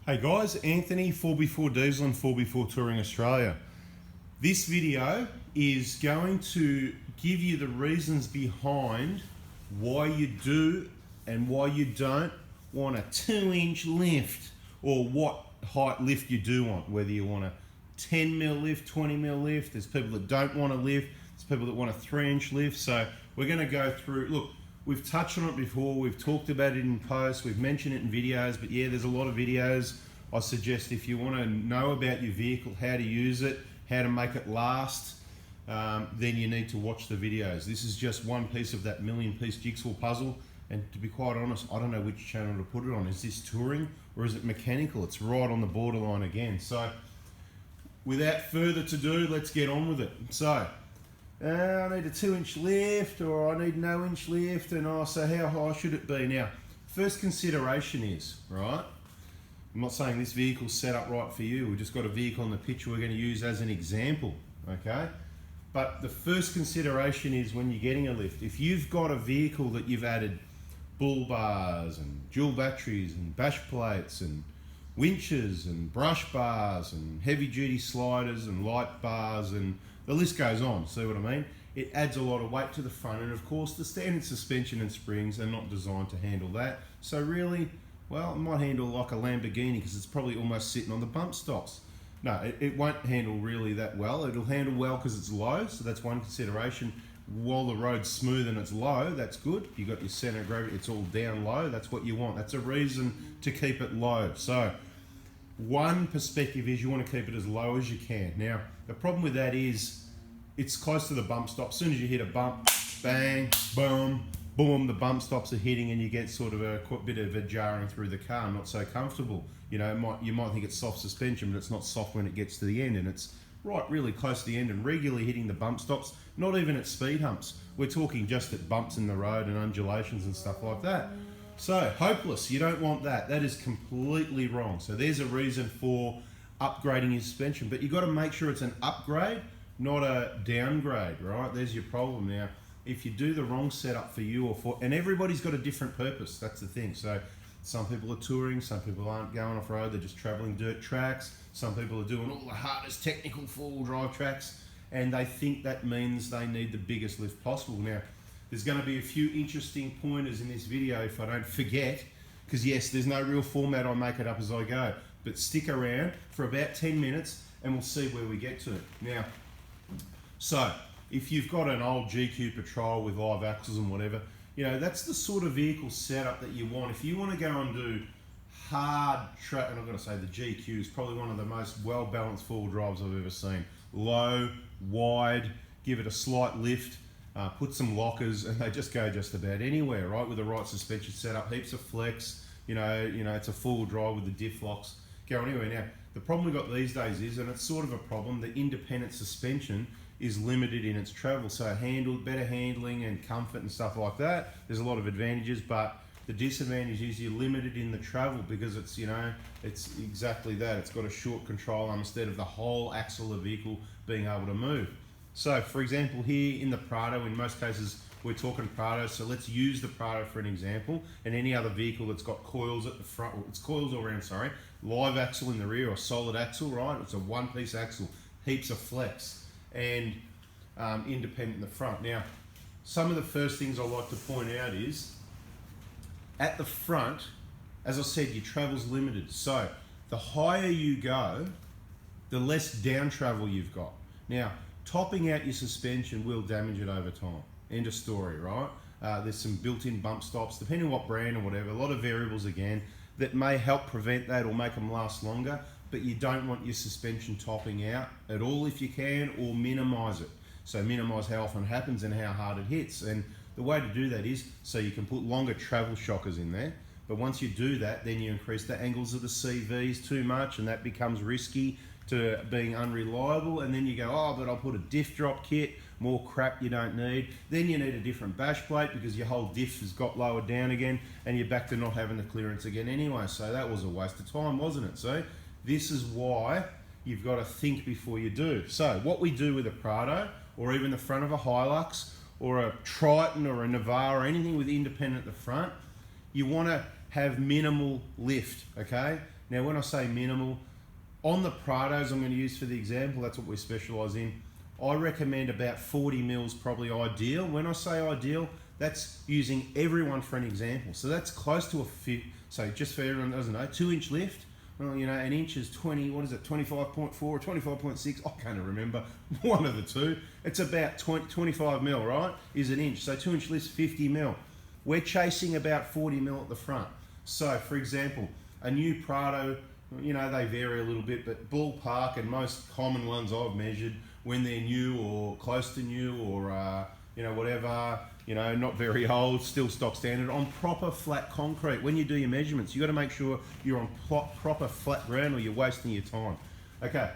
Hey guys, Anthony, Fourby4 Diesel and Fourby4touring Australia. This video is going to give you the reasons behind why you do and why you don't want a 2-inch lift, or what height lift you do want, whether you want a 10mm lift, 20mm lift. There's people that don't want a lift, there's people that want a 3-inch lift. So we're going to go through, look, we've touched on it before, we've talked about it in posts, we've mentioned it in videos, but yeah, there's a lot of videos. I suggest if you want to know about your vehicle, how to use it, how to make it last, then you need to watch the videos. This is just one piece of that million-piece jigsaw puzzle, and to be quite honest, I don't know which channel to put it on. Is this touring or is it mechanical? It's right on the borderline again. So without further ado, let's get on with it. So I need a 2-inch lift, or I need no inch lift, and so how high should it be? Now, first consideration is, right, I'm not saying this vehicle's set up right for you. We've just got a vehicle on the picture we're going to use as an example, okay? But the first consideration is when you're getting a lift, if you've got a vehicle that you've added bull bars and dual batteries and bash plates and winches and brush bars and heavy duty sliders and light bars, and the list goes on, see what I mean? It adds a lot of weight to the front, and of course the standard suspension and springs are not designed to handle that. So really, well, it might handle like a Lamborghini because it's probably almost sitting on the bump stops. No, it won't handle really that well. It'll handle well because it's low, so that's one consideration. While the road's smooth and it's low, that's good. You've got your center of gravity, it's all down low, that's what you want. That's a reason to keep it low. So one perspective is you want to keep it as low as you can. Now, the problem with that is it's close to the bump stop. As soon as you hit a bump, bang, boom, boom, the bump stops are hitting, and you get sort of a bit of a jarring through the car, not so comfortable. You know, you might think it's soft suspension, but it's not soft when it gets to the end, and it's right really close to the end and regularly hitting the bump stops, not even at speed humps. We're talking just at bumps in the road and undulations and stuff like that. So, hopeless, you don't want that. That is completely wrong. So there's a reason for upgrading your suspension, but you've got to make sure it's an upgrade, not a downgrade, right? There's your problem now. If you do the wrong setup for you, and everybody's got a different purpose, that's the thing. So some people are touring, some people aren't going off-road, they're just traveling dirt tracks. Some people are doing all the hardest technical four-wheel drive tracks, and they think that means they need the biggest lift possible. Now, there's going to be a few interesting pointers in this video if I don't forget, because yes, there's no real format, I make it up as I go, but stick around for about 10 minutes and we'll see where we get to. Now, so if you've got an old GQ Patrol with live axles and whatever, you know, that's the sort of vehicle setup that you want. If you want to go and do hard track, and I'm going to say the GQ is probably one of the most well-balanced four-wheel drives I've ever seen. Low, wide, give it a slight lift, put some lockers, and they just go just about anywhere, right? With the right suspension setup, heaps of flex, you know, it's a four-wheel drive with the diff locks, go anywhere. Now, the problem we've got these days is, and it's sort of a problem, the independent suspension is limited in its travel. So better handling and comfort and stuff like that. There's a lot of advantages, but the disadvantage is you're limited in the travel because it's, you know, it's exactly that. It's got a short control arm instead of the whole axle of the vehicle being able to move. So for example, here in the Prado, in most cases, we're talking Prado, so let's use the Prado for an example, and any other vehicle that's got coils at the front, or it's coils all around, sorry, live axle in the rear or solid axle, right? It's a one-piece axle, heaps of flex, and independent in the front. Now, some of the first things I like to point out is, at the front, as I said, your travel's limited. So, the higher you go, the less down travel you've got. Now, topping out your suspension will damage it over time. End of story, right? There's some built-in bump stops, depending on what brand or whatever, a lot of variables again, that may help prevent that or make them last longer, but you don't want your suspension topping out at all if you can, or minimize it. So minimize how often it happens and how hard it hits. And the way to do that is, so you can put longer travel shockers in there, but once you do that, then you increase the angles of the CVs too much, and that becomes risky to being unreliable. And then you go, oh, but I'll put a diff drop kit, more crap you don't need. Then you need a different bash plate because your whole diff has got lowered down again, and you're back to not having the clearance again anyway. So that was a waste of time, wasn't it? So this is why you've got to think before you do. So what we do with a Prado, or even the front of a Hilux, or a Triton, or a Navara, or anything with independent at the front, you want to have minimal lift, okay? Now when I say minimal, on the Prados I'm going to use for the example, that's what we specialise in, I recommend about 40 mils probably ideal. When I say ideal, that's using everyone for an example. So that's close to a fit. So just for everyone that doesn't know, 2-inch lift. Well, you know, an inch is 20, what is it, 25.4 or 25.6? I can't remember, one of the two. It's about 25 mil, right, is an inch. So 2-inch lift's 50 mil. We're chasing about 40 mil at the front. So for example, a new Prado, you know, they vary a little bit, but ballpark and most common ones I've measured when they're new or close to new or, you know, whatever, you know, not very old, still stock standard, on proper flat concrete. When you do your measurements, you got to make sure you're on proper flat ground or you're wasting your time. Okay,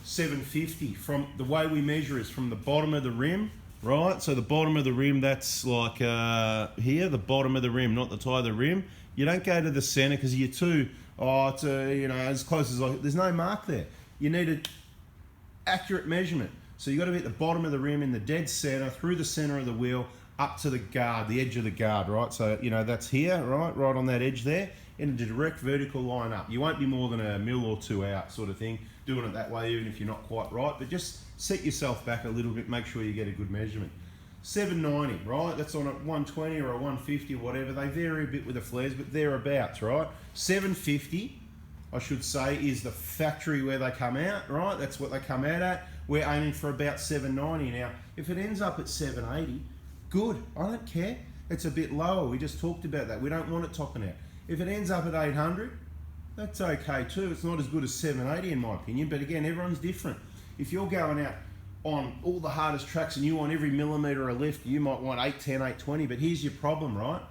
750, from the way we measure is from the bottom of the rim, right? So the bottom of the rim, that's like here, the bottom of the rim, not the tie of the rim. You don't go to the center because you're too, it's you know, as close as like, there's no mark there. You need an accurate measurement. So you got to be at the bottom of the rim in the dead center, through the center of the wheel, up to the guard, the edge of the guard, right? So, you know, that's here, right on that edge there, in a direct vertical line up. You won't be more than a mil or two out sort of thing, doing it that way even if you're not quite right, but just set yourself back a little bit, make sure you get a good measurement. 790, right? That's on a 120 or a 150 or whatever. They vary a bit with the flares, but thereabouts, right? 750, I should say, is the factory where they come out, right? That's what they come out at. We're aiming for about 790. Now, if it ends up at 780, good, I don't care. It's a bit lower, we just talked about that. We don't want it topping out. If it ends up at 800, that's okay too. It's not as good as 780 in my opinion, but again, everyone's different. If you're going out on all the hardest tracks and you want every millimetre of lift, you might want 810, 820, but here's your problem, right?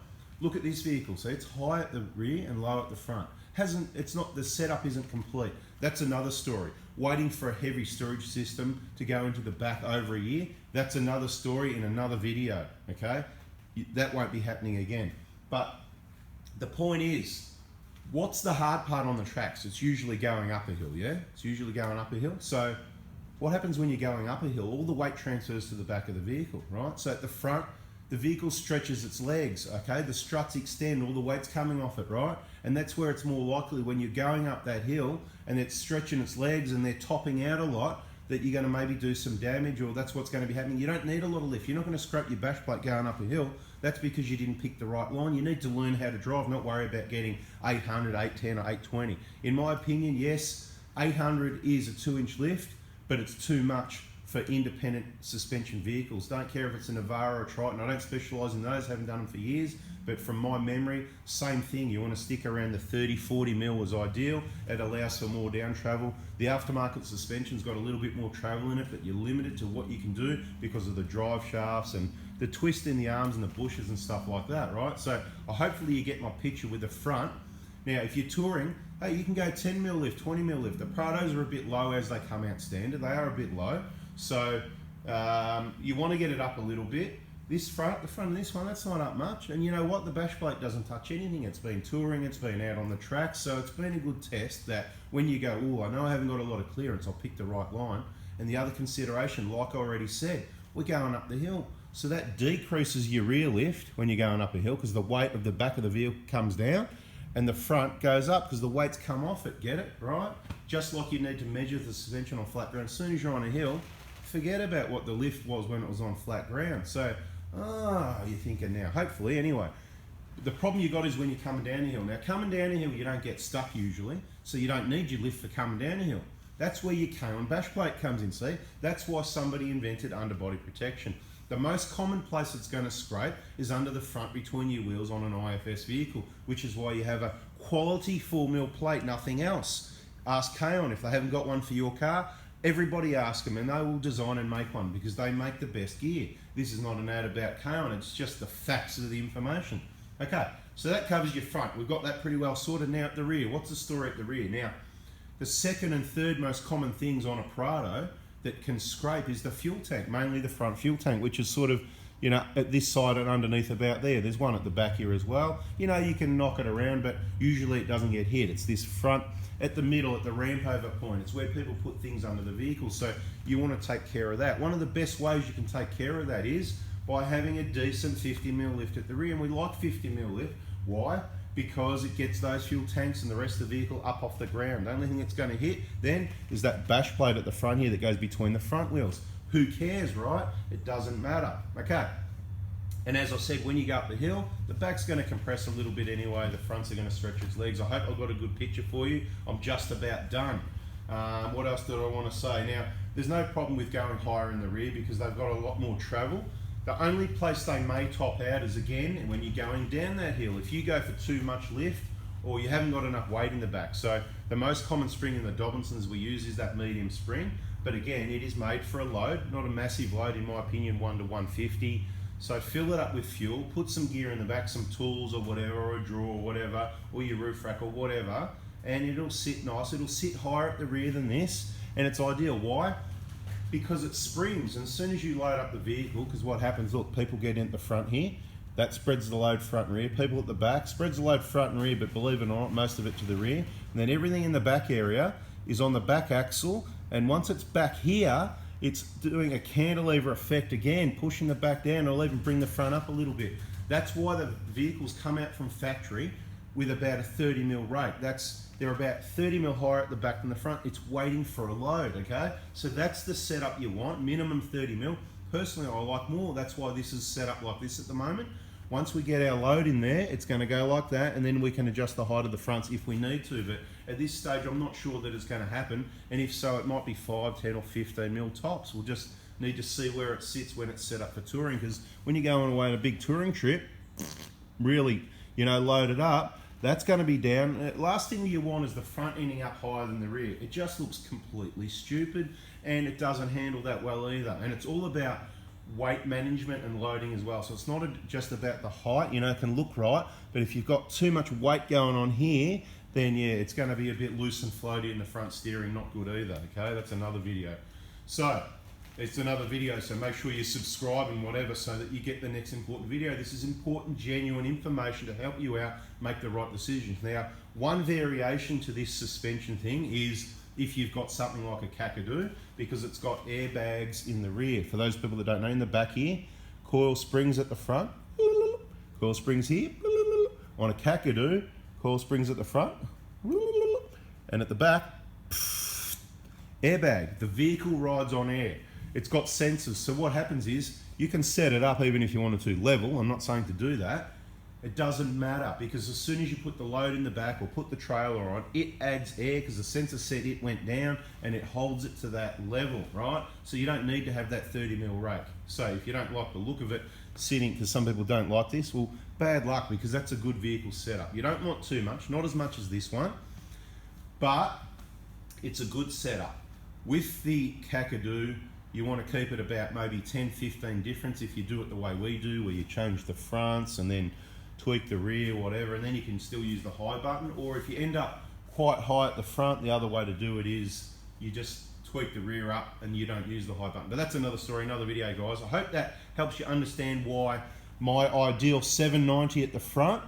Look at this vehicle. So it's high at the rear and low at the front. It's not, the setup isn't complete. That's another story. Waiting for a heavy storage system to go into the back over a year, that's another story in another video, okay? That won't be happening again. But the point is, what's the hard part on the tracks? It's usually going up a hill, yeah? It's usually going up a hill. So what happens when you're going up a hill? All the weight transfers to the back of the vehicle, right? So at the front, the vehicle stretches its legs, okay? The struts extend, all the weight's coming off it, right? And that's where it's more likely when you're going up that hill and it's stretching its legs and they're topping out a lot, that you're going to maybe do some damage, or that's what's going to be happening. You don't need a lot of lift. You're not going to scrape your bash plate going up a hill. That's because you didn't pick the right line. You need to learn how to drive, not worry about getting 800, 810 or 820. In my opinion, yes, 800 is a 2-inch lift, but it's too much for independent suspension vehicles. Don't care if it's a Navara or a Triton. I don't specialise in those, haven't done them for years, but from my memory, same thing. You want to stick around the 30, 40 mil is ideal. It allows for more down travel. The aftermarket suspension's got a little bit more travel in it, but you're limited to what you can do because of the drive shafts and the twist in the arms and the bushes and stuff like that, right? So hopefully you get my picture with the front. Now, if you're touring, hey, you can go 10 mil lift, 20 mil lift. The Prados are a bit low as they come out standard. They are a bit low. So you want to get it up a little bit. The front of this one, that's not up much. And you know what? The bash plate doesn't touch anything. It's been touring, it's been out on the track. So it's been a good test that when you go, oh, I know I haven't got a lot of clearance, I'll pick the right line. And the other consideration, like I already said, we're going up the hill. So that decreases your rear lift when you're going up a hill because the weight of the back of the vehicle comes down and the front goes up because the weight's come off it, get it, right? Just like you need to measure the suspension on flat ground. As soon as you're on a hill, forget about what the lift was when it was on flat ground. So, you're thinking now, hopefully anyway. The problem you got is when you're coming down a hill. Now, coming down a hill, you don't get stuck usually, so you don't need your lift for coming down a hill. That's where your K-on bash plate comes in, see? That's why somebody invented underbody protection. The most common place it's going to scrape is under the front between your wheels on an IFS vehicle, which is why you have a quality 4mm plate, nothing else. Ask K-on if they haven't got one for your car. Everybody ask them and they will design and make one because they make the best gear. This is not an ad about K-on, it's just the facts of the information. Okay, so that covers your front. We've got that pretty well sorted. Now at the rear, what's the story at the rear? Now, the second and third most common things on a Prado that can scrape is the fuel tank, mainly the front fuel tank, which is sort of, you know, at this side and underneath about there. There's one at the back here as well. You know, you can knock it around, but usually it doesn't get hit. It's this front, at the middle, at the ramp over point. It's where people put things under the vehicle, so you want to take care of that. One of the best ways you can take care of that is by having a decent 50mm lift at the rear, and we like 50mm lift. Why? because it gets those fuel tanks and the rest of the vehicle up off the ground. The only thing it's going to hit then is that bash plate at the front here that goes between the front wheels. Who cares, right? It doesn't matter. Okay. And as I said, when you go up the hill, the back's going to compress a little bit anyway. The fronts are going to stretch its legs. I hope I've got a good picture for you. I'm just about done. What else did I want to say? Now, there's no problem with going higher in the rear because they've got a lot more travel. The only place they may top out is, again, when you're going down that hill. If you go for too much lift or you haven't got enough weight in the back. So the most common spring in the Dobinsons we use is that medium spring. But again, it is made for a load, not a massive load, in my opinion, 1 to 150. So fill it up with fuel, put some gear in the back, some tools or whatever, or a drawer or whatever, or your roof rack or whatever, and it'll sit nice. It'll sit higher at the rear than this, and it's ideal. Why? Because it springs, and as soon as you load up the vehicle, because what happens, look, people get in at the front here, that spreads the load front and rear. People at the back, spreads the load front and rear, but believe it or not, most of it to the rear. And then everything in the back area is on the back axle, and once it's back here, it's doing a cantilever effect again, pushing the back down. It'll even bring the front up a little bit. That's why the vehicles come out from factory with about a 30 mil rake. They're about 30 mil higher at the back than the front. It's waiting for a load, okay? So that's the setup you want, minimum 30 mil. Personally, I like more. That's why this is set up like this at the moment. Once we get our load in there, it's going to go like that, and then we can adjust the height of the fronts if we need to. But at this stage, I'm not sure that it's going to happen. And if so, it might be 5, 10 or 15 mil tops. We'll just need to see where it sits when it's set up for touring, because when you're going away on a big touring trip, really, load it up, that's going to be down. Last thing you want is the front ending up higher than the rear. It just looks completely stupid, and it doesn't handle that well either. And it's all about weight management and loading as well. So it's not just about the height, it can look right, but if you've got too much weight going on here, then yeah, it's going to be a bit loose and floaty in the front steering, not good either, okay? That's another video. So, it's another video, so make sure you subscribe and whatever so that you get the next important video. This is important, genuine information to help you out make the right decisions. Now, one variation to this suspension thing is if you've got something like a kakadu, because it's got airbags in the rear. For those people that don't know, in the back here, coil springs at the front, coil springs here. On a kakadu, coil springs at the front, and at the back, airbag. The vehicle rides on air. It's got sensors, so what happens is you can set it up even if you wanted to level. I'm not saying to do that. It doesn't matter, because as soon as you put the load in the back or put the trailer on, it adds air because the sensor said it went down and it holds it to that level, right? So you don't need to have that 30 mil rake. So if you don't like the look of it sitting, because some people don't like this, well, bad luck, because that's a good vehicle setup. You don't want too much, not as much as this one, but it's a good setup. With the kakadu, you want to keep it about maybe 10-15 difference if you do it the way we do, where you change the fronts and then tweak the rear, whatever, and then you can still use the high button. Or if you end up quite high at the front, the other way to do it is you just tweak the rear up and you don't use the high button. But that's another story, another video, guys. I hope that helps you understand why my ideal 790 at the front,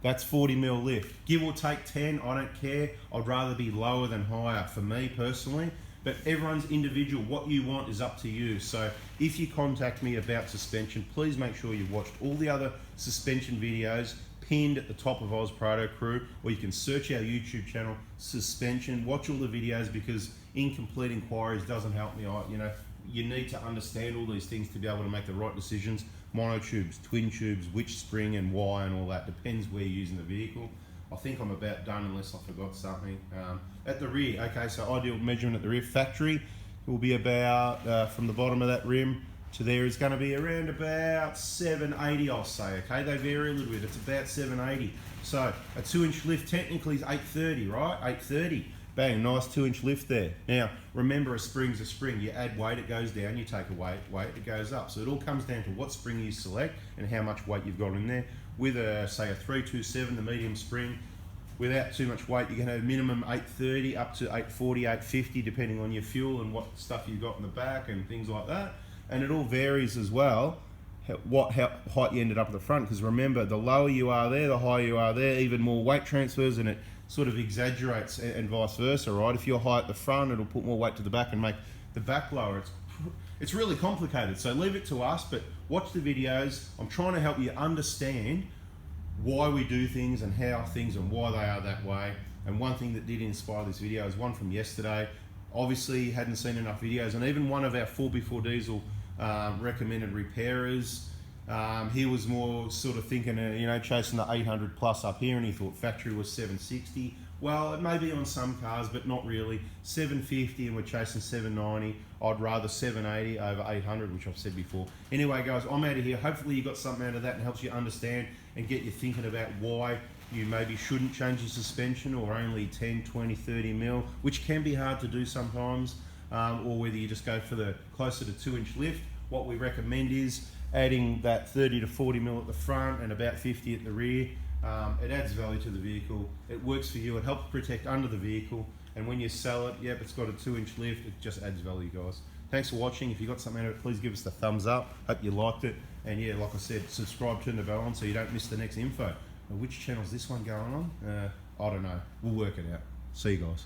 that's 40 mil lift. Give or take 10, I don't care. I'd rather be lower than higher for me personally. But everyone's individual. What you want is up to you. So if you contact me about suspension, please make sure you've watched all the other suspension videos pinned at the top of Oz Prado Crew, or you can search our YouTube channel, suspension, watch all the videos, because incomplete inquiries doesn't help me out. You need to understand all these things to be able to make the right decisions. Monotubes, twin tubes, which spring and why and all that, depends where you're using the vehicle. I think I'm about done unless I forgot something. At the rear, okay, so ideal measurement at the rear. Factory will be about, from the bottom of that rim to there is going to be around about 780, I'll say, okay? They vary a little bit, it's about 780. So a 2-inch lift technically is 830, right? 830, bang, nice 2-inch lift there. Now, remember, a spring's a spring. You add weight, it goes down, you take away weight, it goes up. So it all comes down to what spring you select and how much weight you've got in there. With say a 327, the medium spring, without too much weight, you can have minimum 830 up to 840, 850, depending on your fuel and what stuff you've got in the back and things like that. And it all varies as well, how height you ended up at the front, because remember, the lower you are there, the higher you are there, even more weight transfers, and it sort of exaggerates, and vice versa, right? If you're high at the front, it'll put more weight to the back and make the back lower. It's really complicated, so leave it to us, but watch the videos. I'm trying to help you understand why we do things and how things and why they are that way. And one thing that did inspire this video is one from yesterday. Obviously hadn't seen enough videos, and even one of our Fourby4 diesel recommended repairers, he was more sort of thinking, you know, chasing the 800 plus up here, and he thought factory was 760. Well, it may be on some cars, but not really. 750, and we're chasing 790. I'd rather 780 over 800, which I've said before. Anyway, guys, I'm out of here. Hopefully you got something out of that and helps you understand and get you thinking about why you maybe shouldn't change your suspension, or only 10, 20, 30 mil, which can be hard to do sometimes, or whether you just go for the closer to 2-inch lift. What we recommend is adding that 30 to 40 mil at the front and about 50 at the rear. It adds value to the vehicle. It works for you. It helps protect under the vehicle. And when you sell it, yep, it's got a 2-inch lift. It just adds value, guys. Thanks for watching. If you got something out of it, please give us the thumbs up. Hope you liked it. And yeah, like I said, subscribe, turn the bell on so you don't miss the next info. Now, which channel is this one going on? I don't know. We'll work it out. See you guys.